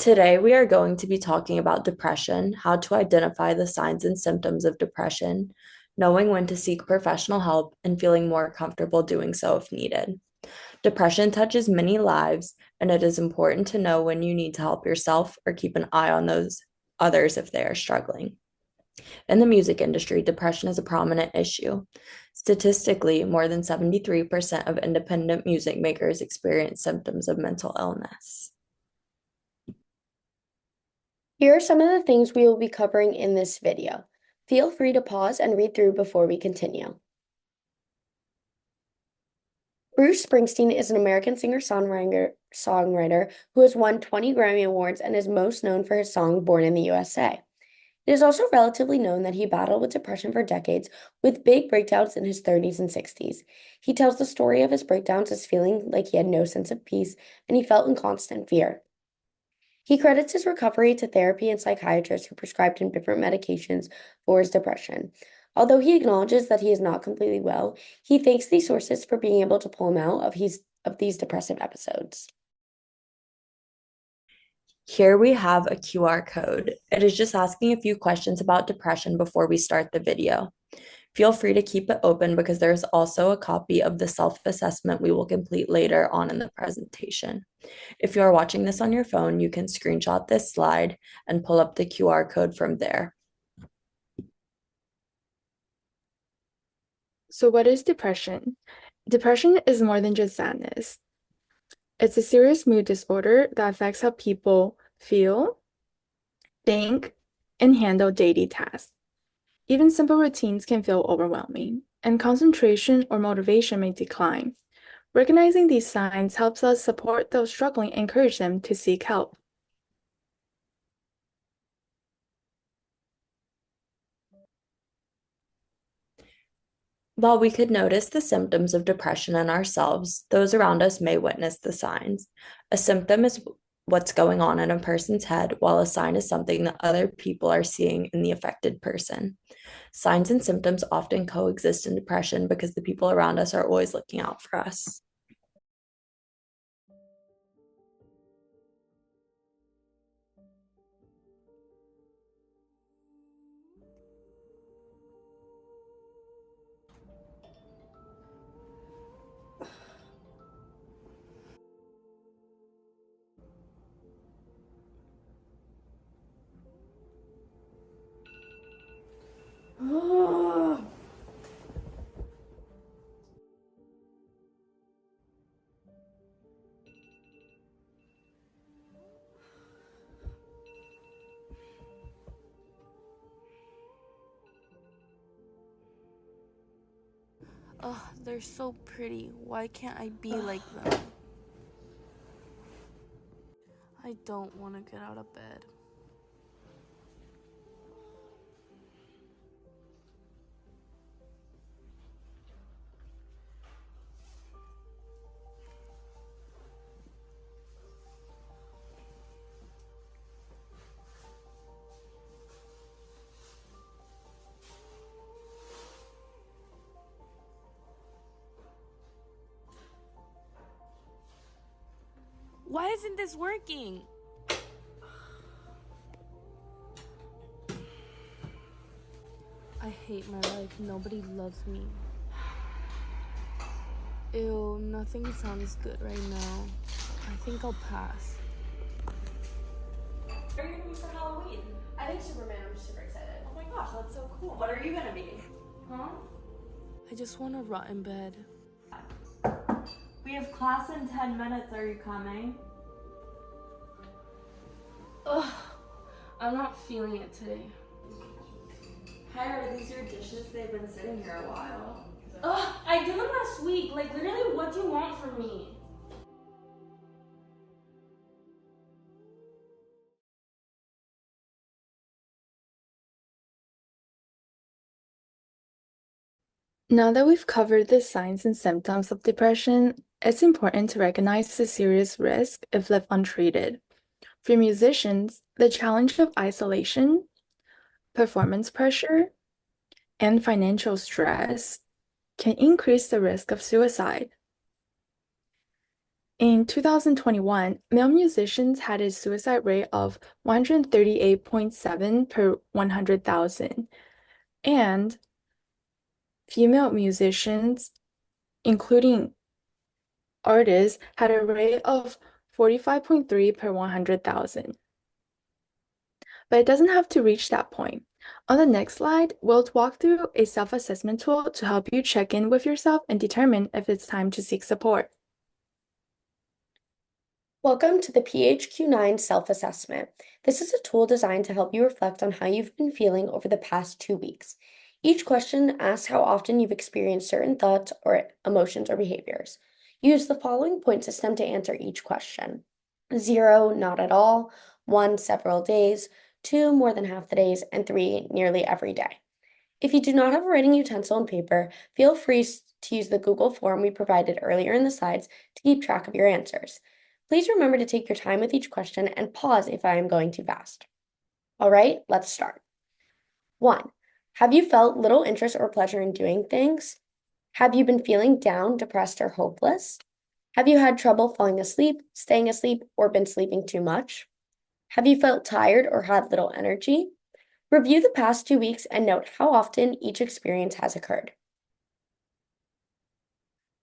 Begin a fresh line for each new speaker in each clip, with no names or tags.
Today, we are going to be talking about depression, how to identify the signs and symptoms of depression, knowing when to seek professional help, and feeling more comfortable doing so if needed. Depression touches many lives, and it is important to know when you need to help yourself or keep an eye on those others if they are struggling. In the music industry, depression is a prominent issue. Statistically, more than 73% of independent music makers experience symptoms of mental illness.
Here are some of the things we will be covering in this video. Feel free to pause and read through before we continue. Bruce Springsteen is an American singer-songwriter who has won 20 Grammy Awards and is most known for his song Born in the USA. It is also relatively known that he battled with depression for decades, with big breakdowns in his 30s and 60s. He tells the story of his breakdowns as feeling like he had no sense of peace and he felt in constant fear. He credits his recovery to therapy and psychiatrists who prescribed him different medications for his depression. Although he acknowledges that he is not completely well, he thanks these sources for being able to pull him out of these depressive episodes.
Here we have a QR code. It is just asking a few questions about depression before we start the video. Feel free to keep it open because there's also a copy of the self-assessment we will complete later on in the presentation. If you are watching this on your phone, you can screenshot this slide and pull up the QR code from there.
So, what is depression? Depression is more than just sadness. It's a serious mood disorder that affects how people feel, think, and handle daily tasks. Even simple routines can feel overwhelming, and concentration or motivation may decline. Recognizing these signs helps us support those struggling and encourage them to seek help.
While we could notice the symptoms of depression in ourselves, those around us may witness the signs. A symptom is what's going on in a person's head, while a sign is something that other people are seeing in the affected person. Signs and symptoms often coexist in depression because the people around us are always looking out for us.
Ugh, they're so pretty. Why can't I be like them? I don't want to get out of bed. Why isn't this working? I hate my life. Nobody loves me. Ew, nothing sounds good right now. I think I'll pass.
What are you gonna be for Halloween?
I think Superman, I'm super excited.
Oh my gosh, that's so cool. What are you gonna be? Huh?
I just want to rot in bed.
We have class in 10 minutes. Are you coming?
Ugh, I'm not feeling it today.
Hey, are these your dishes? They've been sitting here a while.
Ugh, I did them last week. Like, literally, what do you want from me?
Now that we've covered the signs and symptoms of depression, it's important to recognize the serious risk if left untreated. For musicians, the challenge of isolation, performance pressure, and financial stress can increase the risk of suicide. In 2021, male musicians had a suicide rate of 138.7 per 100,000, and female musicians, including artists, had a rate of 45.3 per 100,000. But it doesn't have to reach that point. On the next slide, we'll walk through a self-assessment tool to help you check in with yourself and determine if it's time to seek support.
Welcome to the PHQ-9 self-assessment. This is a tool designed to help you reflect on how you've been feeling over the past 2 weeks. Each question asks how often you've experienced certain thoughts or emotions or behaviors. Use the following point system to answer each question. 0, not at all, 1, several days, 2, more than half the days, and 3, nearly every day. If you do not have a writing utensil and paper, feel free to use the Google form we provided earlier in the slides to keep track of your answers. Please remember to take your time with each question and pause if I am going too fast. All right, let's start. 1. Have you felt little interest or pleasure in doing things? Have you been feeling down, depressed, or hopeless? Have you had trouble falling asleep, staying asleep, or been sleeping too much? Have you felt tired or had little energy? Review the past 2 weeks and note how often each experience has occurred.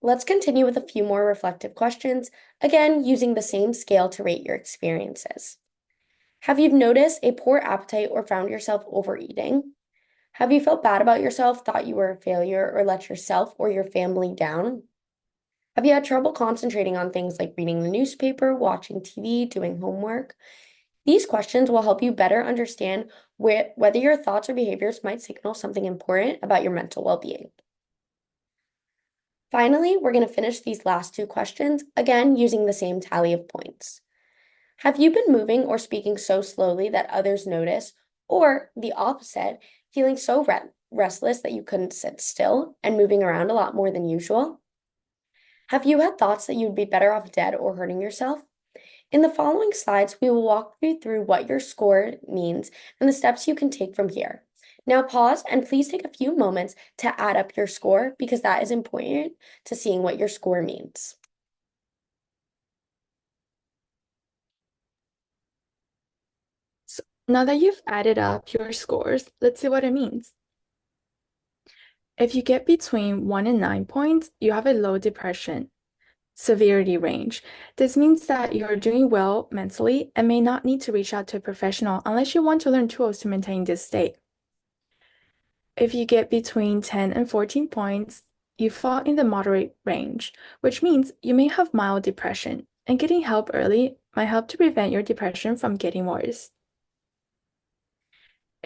Let's continue with a few more reflective questions, again using the same scale to rate your experiences. Have you noticed a poor appetite or found yourself overeating? Have you felt bad about yourself, thought you were a failure, or let yourself or your family down? Have you had trouble concentrating on things like reading the newspaper, watching TV, doing homework? These questions will help you better understand whether your thoughts or behaviors might signal something important about your mental well-being. Finally, we're going to finish these last 2 questions, again using the same tally of points. Have you been moving or speaking so slowly that others notice, or the opposite, feeling so restless that you couldn't sit still and moving around a lot more than usual? Have you had thoughts that you'd be better off dead or hurting yourself? In the following slides, we will walk you through what your score means and the steps you can take from here. Now pause and please take a few moments to add up your score because that is important to seeing what your score means.
So now that you've added up your scores, let's see what it means. If you get between 1 and 9 points, you have a low depression severity range. This means that you're doing well mentally and may not need to reach out to a professional unless you want to learn tools to maintain this state. If you get between 10 and 14 points, you fall in the moderate range, which means you may have mild depression, and getting help early might help to prevent your depression from getting worse.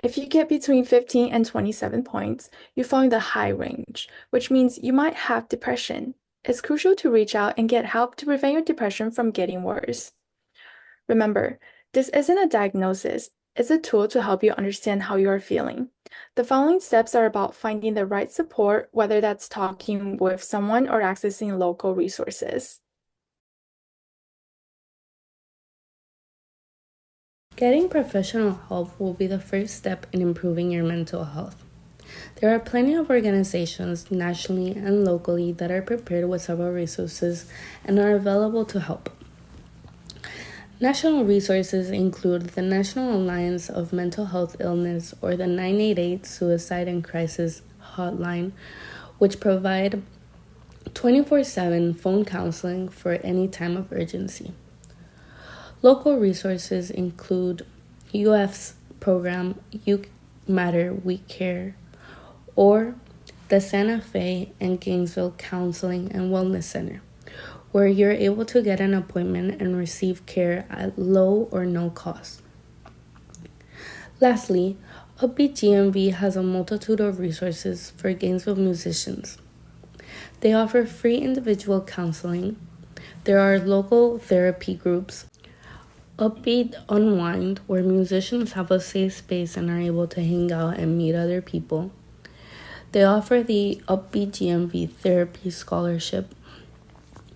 If you get between 15 and 27 points, you fall in the high range, which means you might have depression. It's crucial to reach out and get help to prevent your depression from getting worse. Remember, this isn't a diagnosis, it's a tool to help you understand how you are feeling. The following steps are about finding the right support, whether that's talking with someone or accessing local resources.
Getting professional help will be the first step in improving your mental health. There are plenty of organizations nationally and locally that are prepared with several resources and are available to help. National resources include the National Alliance of Mental Health Illness or the 988 Suicide and Crisis Hotline, which provide 24/7 phone counseling for any time of urgency. Local resources include UF's program You Matter, We Care, or the Santa Fe and Gainesville Counseling and Wellness Center, where you're able to get an appointment and receive care at low or no cost. Lastly, Upbeat GMV has a multitude of resources for Gainesville musicians. They offer free individual counseling. There are local therapy groups, Upbeat Unwind, where musicians have a safe space and are able to hang out and meet other people. They offer the Upbeat GMV Therapy Scholarship,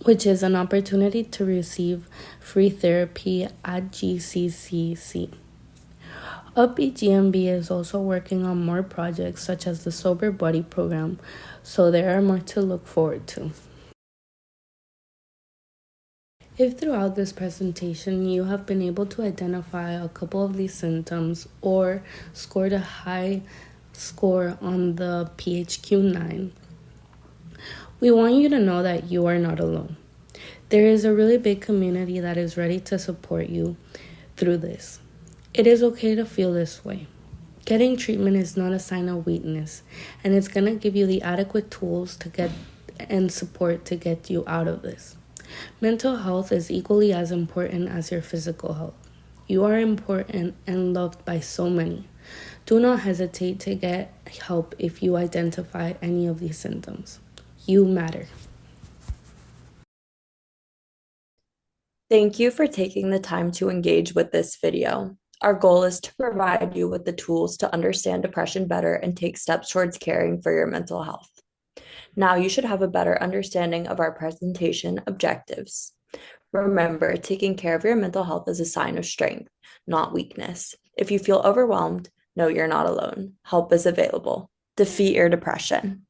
which is an opportunity to receive free therapy at GCCC. Upbeat GMB is also working on more projects such as the Sober Buddy program, so there are more to look forward to. If throughout this presentation you have been able to identify a couple of these symptoms or scored a high score on the PHQ-9, we want you to know that you are not alone. There is a really big community that is ready to support you through this. It is okay to feel this way. Getting treatment is not a sign of weakness, and it's going to give you the adequate tools to get and support to get you out of this. Mental health is equally as important as your physical health. You are important and loved by so many. Do not hesitate to get help if you identify any of these symptoms. You matter.
Thank you for taking the time to engage with this video. Our goal is to provide you with the tools to understand depression better and take steps towards caring for your mental health. Now you should have a better understanding of our presentation objectives. Remember, taking care of your mental health is a sign of strength, not weakness. If you feel overwhelmed, know you're not alone. Help is available. Defeat your depression.